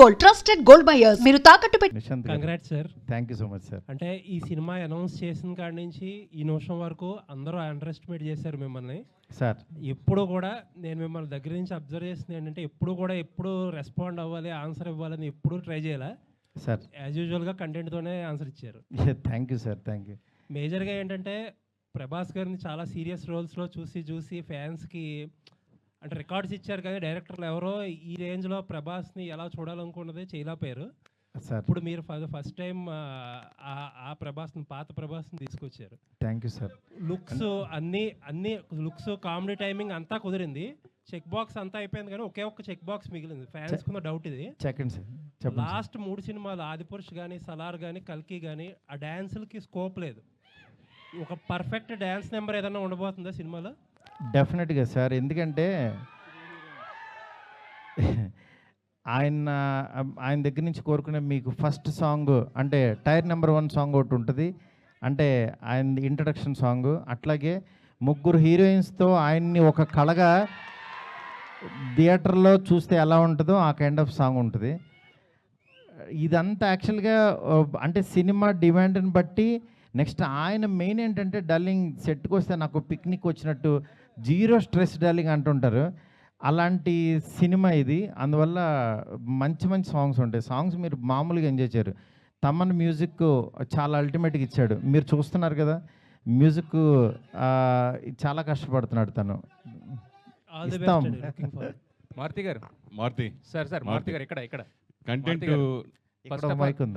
Gold, trusted gold buyers. మీరు తాకట్టు పెట్టి. నిశాంత్ గారు, congrats sir. Thank you so much sir. అంటే ఈ సినిమా అనౌన్స్ చేసిన కాడి నుంచి ఈ నిమిషం వరకు అందరూ అండర్ ఎస్టిమేట్ చేశారు మిమ్మల్ని సార్ ఎప్పుడు కూడా. నేను మిమ్మల్ని దగ్గర నుంచి అబ్జర్వ్ చేసింది ఏంటంటే ఎప్పుడు రెస్పాండ్ అవ్వాలి, ఆన్సర్ ఇవ్వాలని ఎప్పుడు ట్రై చేయాలా సార్. యాజ్ యూజువల్గా కంటెంట్తోనే ఆన్సర్ ఇచ్చారు. Thank you sir, thank you. మేజర్గా ఏంటంటే ప్రభాస్ గారిని చాలా సీరియస్ రోల్స్లో చూసి ఫ్యాన్స్కి అంటే రికార్డ్స్ ఇచ్చారు, కానీ డైరెక్టర్లు ఎవరో ఈ రేంజ్లో ప్రభాస్ని ఎలా చూడాలనుకున్నది చేయలేకపోయారు. సార్ ఇప్పుడు మీరు ఫస్ట్ టైం ఆ ప్రభాస్ని, పాత ప్రభాస్ని తీసుకొచ్చారు. Thank you sir. లుక్స్ అన్ని లుక్స్, కామెడీ టైమింగ్ అంతా కుదిరింది. చెక్ బాక్స్ అంతా అయిపోయింది, కానీ ఒకే ఒక్క చెక్ బాక్స్ మిగిలింది. ఫ్యాన్స్ కున్న డౌట్ ఇది. సెకండ్ సార్ చెప్పండి. లాస్ట్ 3 సినిమాలు ఆదిపురుష్ కానీ, సలార్ కానీ, కల్కి కానీ ఆ డ్యాన్సులకి స్కోప్ లేదు. ఒక పర్ఫెక్ట్ డ్యాన్స్ నెంబర్ ఏదైనా ఉండబోతుందా సినిమాలో? డెఫినెట్గా సార్, ఎందుకంటే ఆయన దగ్గర నుంచి కోరుకునే మీకు ఫస్ట్ సాంగ్ అంటే టైర్ నెంబర్ 1 సాంగ్ ఒకటి ఉంటుంది, అంటే ఆయన ఇంట్రడక్షన్ సాంగ్. అట్లాగే 3 హీరోయిన్స్తో ఆయన్ని ఒక కళగా థియేటర్లో చూస్తే ఎలా ఉంటుందో ఆ కైండ్ ఆఫ్ సాంగ్ ఉంటుంది. ఇదంతా యాక్చువల్గా అంటే సినిమా డిమాండ్ని బట్టి. నెక్స్ట్ ఆయన మెయిన్ ఏంటంటే డల్లింగ్ సెట్కి వస్తే నాకు పిక్నిక్ వచ్చినట్టు జీరో స్ట్రెస్ డల్లింగ్ అంటుంటారు. అలాంటి సినిమా ఇది. అందువల్ల మంచి మంచి సాంగ్స్ ఉంటాయి. సాంగ్స్ మీరు మామూలుగా ఎంజాయ్ చేయరు. తమన్ మ్యూజిక్ చాలా అల్టిమేట్గా ఇచ్చాడు, మీరు చూస్తున్నారు కదా. మ్యూజిక్ చాలా కష్టపడుతున్నాడు తను. ఇస్తాం. మారుతి గారు, మారుతి సార్ మారుతి గారు ఇక్కడ కంటెంట్ ఇక్కడ మైక్ ఉంది.